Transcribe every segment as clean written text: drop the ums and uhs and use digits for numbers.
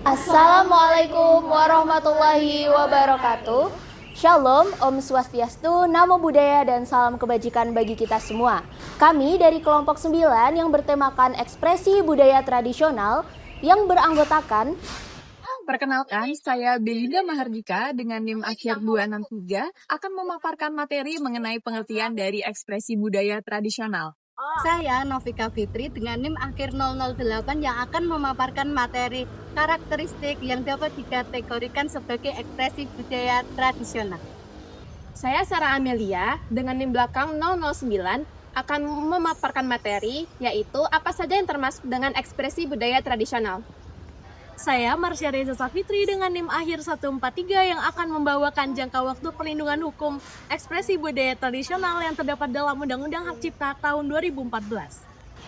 Assalamualaikum warahmatullahi wabarakatuh. Shalom, Om Swastiastu, Namo Buddhaya, dan salam kebajikan bagi kita semua. Kami dari kelompok 9 yang bertemakan ekspresi budaya tradisional yang beranggotakan Perkenalkan, saya Belinda Mahardika dengan NIM akhir 263 akan memaparkan materi mengenai pengertian dari ekspresi budaya tradisional. Saya Novika Fitri dengan NIM akhir 008 yang akan memaparkan materi karakteristik yang dapat dikategorikan sebagai ekspresi budaya tradisional. Saya Sarah Amelia dengan NIM belakang 009 akan memaparkan materi yaitu apa saja yang termasuk dengan ekspresi budaya tradisional. Saya Marsha Reza Safitri dengan NIM akhir 143 yang akan membawakan jangka waktu perlindungan hukum ekspresi budaya tradisional yang terdapat dalam Undang-Undang Hak Cipta tahun 2014.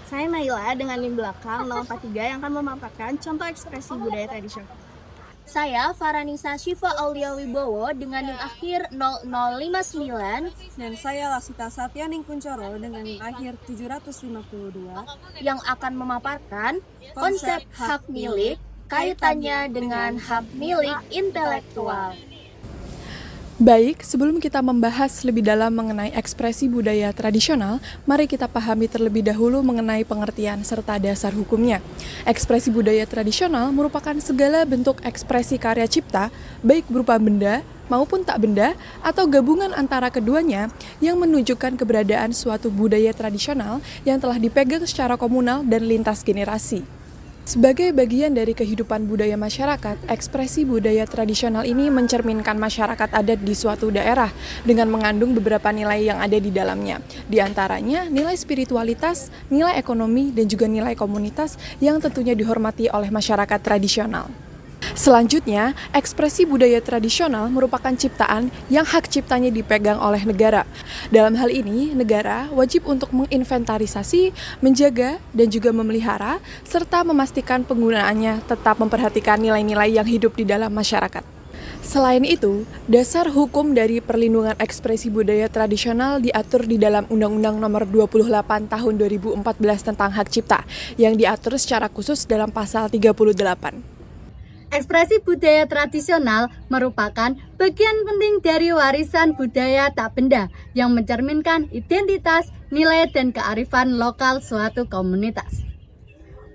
Saya Naila dengan NIM belakang 043 yang akan memaparkan contoh ekspresi budaya tradisional. Saya Faranisa Syifa Aulia Wibowo dengan NIM akhir 0059 dan saya Lasita Satyaning Kuncoro dengan NIM akhir 752 yang akan memaparkan konsep hak milik kaitannya dengan hak milik intelektual. Baik, sebelum kita membahas lebih dalam mengenai ekspresi budaya tradisional, mari kita pahami terlebih dahulu mengenai pengertian serta dasar hukumnya. Ekspresi budaya tradisional merupakan segala bentuk ekspresi karya cipta, baik berupa benda maupun tak benda, atau gabungan antara keduanya yang menunjukkan keberadaan suatu budaya tradisional yang telah dipegang secara komunal dan lintas generasi. Sebagai bagian dari kehidupan budaya masyarakat, ekspresi budaya tradisional ini mencerminkan masyarakat adat di suatu daerah dengan mengandung beberapa nilai yang ada di dalamnya. Di antaranya nilai spiritualitas, nilai ekonomi, dan juga nilai komunitas yang tentunya dihormati oleh masyarakat tradisional. Selanjutnya, ekspresi budaya tradisional merupakan ciptaan yang hak ciptanya dipegang oleh negara. Dalam hal ini, negara wajib untuk menginventarisasi, menjaga, dan juga memelihara, serta memastikan penggunaannya tetap memperhatikan nilai-nilai yang hidup di dalam masyarakat. Selain itu, dasar hukum dari perlindungan ekspresi budaya tradisional diatur di dalam Undang-Undang Nomor 28 Tahun 2014 tentang Hak Cipta, yang diatur secara khusus dalam Pasal 38. Ekspresi budaya tradisional merupakan bagian penting dari warisan budaya tak benda yang mencerminkan identitas, nilai, dan kearifan lokal suatu komunitas.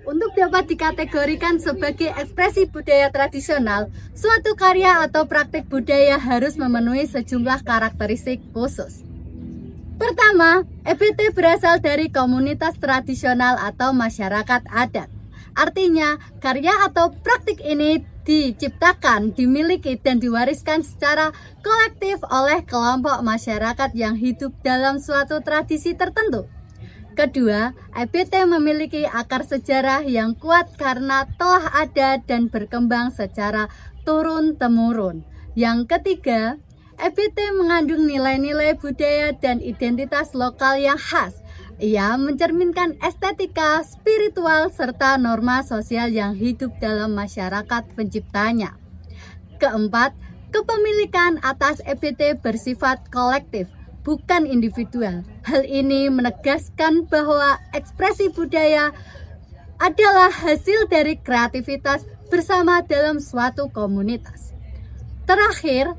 Untuk dapat dikategorikan sebagai ekspresi budaya tradisional, suatu karya atau praktik budaya harus memenuhi sejumlah karakteristik khusus. Pertama, EBT berasal dari komunitas tradisional atau masyarakat adat. Artinya, karya atau praktik ini diciptakan, dimiliki, dan diwariskan secara kolektif oleh kelompok masyarakat yang hidup dalam suatu tradisi tertentu. Kedua, EBT memiliki akar sejarah yang kuat karena telah ada dan berkembang secara turun-temurun. Yang ketiga, EBT mengandung nilai-nilai budaya dan identitas lokal yang khas. Ia mencerminkan estetika, spiritual, serta norma sosial yang hidup dalam masyarakat penciptanya. Keempat, kepemilikan atas EBT bersifat kolektif, bukan individual. Hal ini menegaskan bahwa ekspresi budaya adalah hasil dari kreativitas bersama dalam suatu komunitas. Terakhir,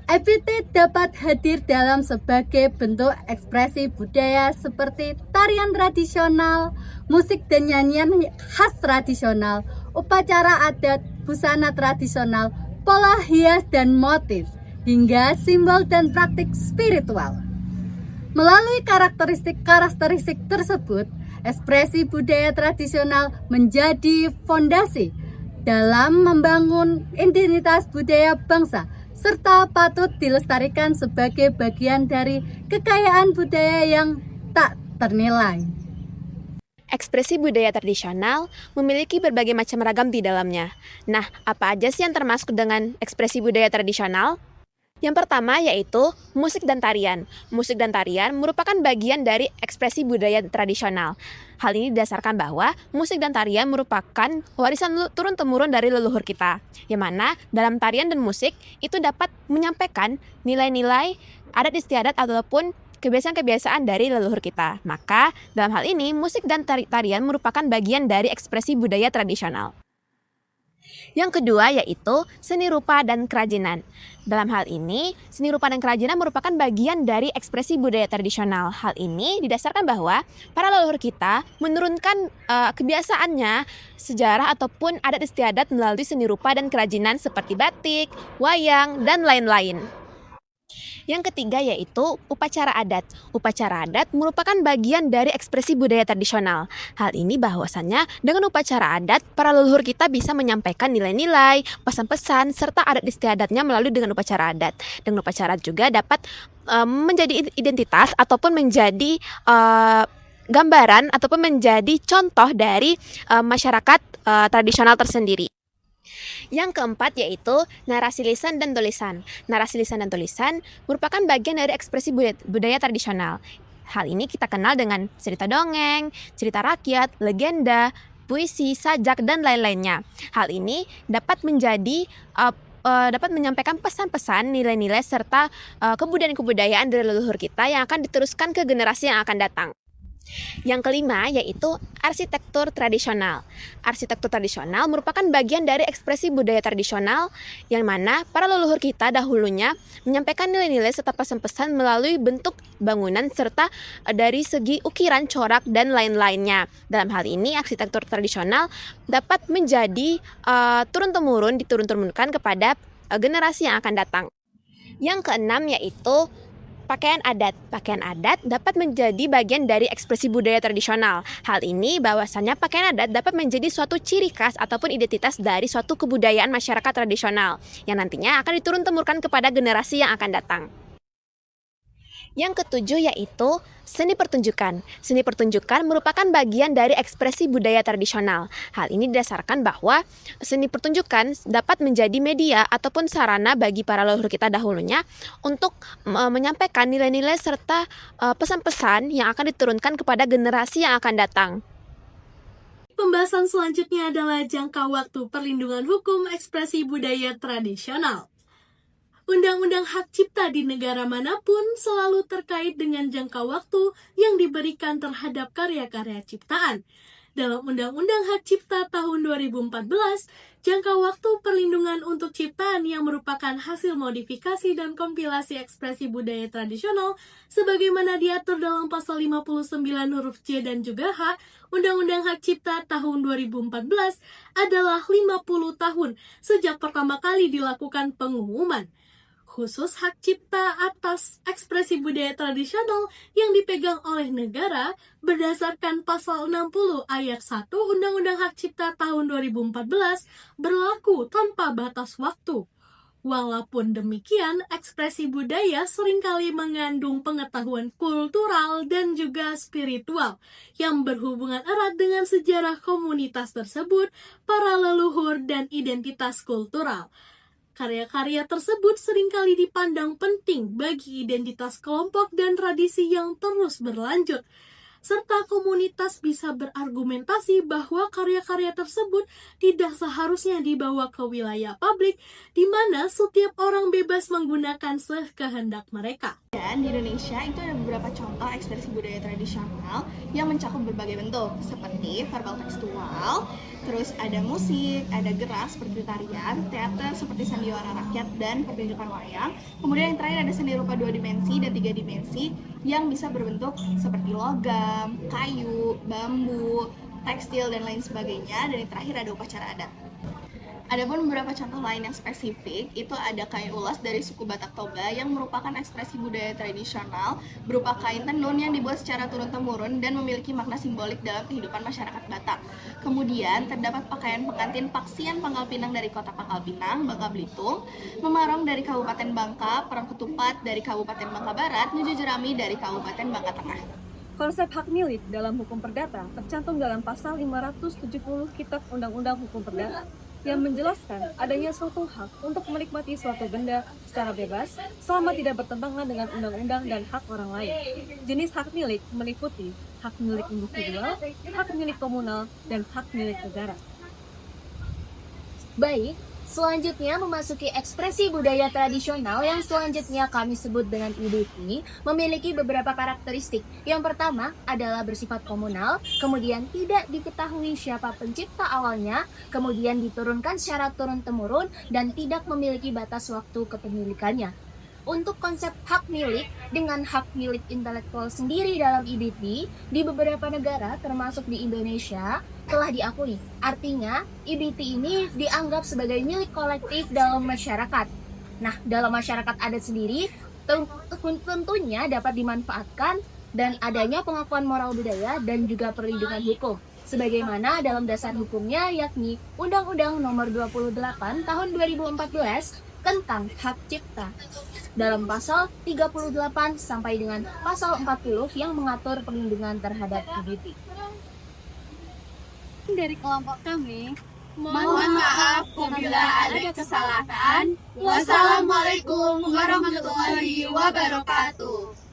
EBT dapat hadir dalam sebagai bentuk ekspresi budaya seperti tarian tradisional, musik dan nyanyian khas tradisional, upacara adat, busana tradisional, pola hias dan motif, hingga simbol dan praktik spiritual. Melalui karakteristik tersebut, ekspresi budaya tradisional menjadi fondasi dalam membangun identitas budaya bangsa, serta patut dilestarikan sebagai bagian dari kekayaan budaya yang tak ternilai. Ekspresi budaya tradisional memiliki berbagai macam ragam di dalamnya. Nah, apa aja sih yang termasuk dengan ekspresi budaya tradisional? Yang pertama yaitu musik dan tarian. Musik dan tarian merupakan bagian dari ekspresi budaya tradisional. Hal ini didasarkan bahwa musik dan tarian merupakan warisan turun-temurun dari leluhur kita, yang mana dalam tarian dan musik itu dapat menyampaikan nilai-nilai adat istiadat ataupun kebiasaan-kebiasaan dari leluhur kita. Maka dalam hal ini musik dan tarian merupakan bagian dari ekspresi budaya tradisional. Yang kedua yaitu seni rupa dan kerajinan. Dalam hal ini, seni rupa dan kerajinan merupakan bagian dari ekspresi budaya tradisional. Hal ini didasarkan bahwa para leluhur kita menurunkan kebiasaannya, sejarah ataupun adat istiadat melalui seni rupa dan kerajinan seperti batik, wayang, dan lain-lain. Yang ketiga yaitu upacara adat. Upacara adat merupakan bagian dari ekspresi budaya tradisional. Hal ini bahwasannya dengan upacara adat, para leluhur kita bisa menyampaikan nilai-nilai, pesan-pesan, serta adat istiadatnya melalui dengan upacara adat. Dengan upacara adat juga dapat menjadi identitas ataupun menjadi gambaran ataupun menjadi contoh dari masyarakat tradisional tersendiri. Yang keempat yaitu narasi lisan dan tulisan. Narasi lisan dan tulisan merupakan bagian dari ekspresi budaya tradisional. Hal ini kita kenal dengan cerita dongeng, cerita rakyat, legenda, puisi, sajak, dan lain-lainnya. Hal ini dapat dapat menyampaikan pesan-pesan, nilai-nilai, serta kebudayaan-kebudayaan dari leluhur kita yang akan diteruskan ke generasi yang akan datang. Yang kelima yaitu arsitektur tradisional. Arsitektur tradisional merupakan bagian dari ekspresi budaya tradisional yang mana para leluhur kita dahulunya menyampaikan nilai-nilai serta pesan-pesan melalui bentuk bangunan serta dari segi ukiran, corak, dan lain-lainnya. Dalam hal ini arsitektur tradisional dapat menjadi turun-temurun diturun-temurunkan kepada generasi yang akan datang. Yang keenam yaitu pakaian adat. Pakaian adat dapat menjadi bagian dari ekspresi budaya tradisional. Hal ini bahwasannya pakaian adat dapat menjadi suatu ciri khas ataupun identitas dari suatu kebudayaan masyarakat tradisional yang nantinya akan diturun-temurkan kepada generasi yang akan datang. Yang ketujuh yaitu seni pertunjukan. Seni pertunjukan merupakan bagian dari ekspresi budaya tradisional. Hal ini didasarkan bahwa seni pertunjukan dapat menjadi media ataupun sarana bagi para leluhur kita dahulunya untuk menyampaikan nilai-nilai serta pesan-pesan yang akan diturunkan kepada generasi yang akan datang. Pembahasan selanjutnya adalah jangka waktu perlindungan hukum ekspresi budaya tradisional. Undang-undang hak cipta di negara manapun selalu terkait dengan jangka waktu yang diberikan terhadap karya-karya ciptaan. Dalam Undang-Undang Hak Cipta tahun 2014, jangka waktu perlindungan untuk ciptaan yang merupakan hasil modifikasi dan kompilasi ekspresi budaya tradisional sebagaimana diatur dalam pasal 59 huruf C dan juga H Undang-Undang Hak Cipta tahun 2014 adalah 50 tahun sejak pertama kali dilakukan pengumuman. Khusus hak cipta atas ekspresi budaya tradisional yang dipegang oleh negara berdasarkan pasal 60 ayat 1 Undang-Undang Hak Cipta tahun 2014 berlaku tanpa batas waktu. Walaupun demikian, ekspresi budaya seringkali mengandung pengetahuan kultural dan juga spiritual yang berhubungan erat dengan sejarah komunitas tersebut, para leluhur, dan identitas kultural. Karya-karya tersebut seringkali dipandang penting bagi identitas kelompok dan tradisi yang terus berlanjut, serta komunitas bisa berargumentasi bahwa karya-karya tersebut tidak seharusnya dibawa ke wilayah publik di mana setiap orang bebas menggunakan sekehendak mereka. Dan di Indonesia itu ada beberapa contoh ekspresi budaya tradisional yang mencakup berbagai bentuk seperti verbal tekstual, terus ada musik, ada gerak seperti tarian, teater seperti sandiwara rakyat dan pertunjukan wayang. Kemudian yang terakhir ada seni rupa 2 dimensi dan 3 dimensi yang bisa berbentuk seperti logam, kayu, bambu, tekstil dan lain sebagainya. Dan yang terakhir ada upacara adat. Adapun beberapa contoh lain yang spesifik, itu ada kain ulas dari suku Batak Toba yang merupakan ekspresi budaya tradisional berupa kain tenun yang dibuat secara turun-temurun dan memiliki makna simbolik dalam kehidupan masyarakat Batak. Kemudian terdapat pakaian pengantin Paksian Pangkal Pinang dari kota Pangkal Pinang, Bangka Belitung, memarong dari Kabupaten Bangka, perang ketupat dari Kabupaten Bangka Barat, nuju jerami dari Kabupaten Bangka Tengah. Konsep hak milik dalam hukum perdata tercantum dalam pasal 570 Kitab Undang-Undang Hukum Perdata yang menjelaskan adanya suatu hak untuk menikmati suatu benda secara bebas selama tidak bertentangan dengan undang-undang dan hak orang lain. Jenis hak milik meliputi hak milik individual, hak milik komunal, dan hak milik negara. Baik, Selanjutnya memasuki ekspresi budaya tradisional yang selanjutnya kami sebut dengan IDP, memiliki beberapa karakteristik. Yang pertama adalah bersifat komunal, kemudian tidak diketahui siapa pencipta awalnya, kemudian diturunkan secara turun-temurun, dan tidak memiliki batas waktu kepemilikannya. Untuk konsep hak milik dengan hak milik intelektual sendiri dalam IDP di beberapa negara termasuk di Indonesia telah diakui. Artinya, IDP ini dianggap sebagai milik kolektif dalam masyarakat. Nah, dalam masyarakat adat sendiri tentunya dapat dimanfaatkan dan adanya pengakuan moral budaya dan juga perlindungan hukum. Sebagaimana dalam dasar hukumnya yakni Undang-Undang Nomor 28 Tahun 2014 tentang hak cipta dalam pasal 38 sampai dengan pasal 40 yang mengatur perlindungan terhadap IDP. Dari kelompok kami, Mohon maaf apabila ada kesalahan. Wassalamualaikum warahmatullahi wabarakatuh.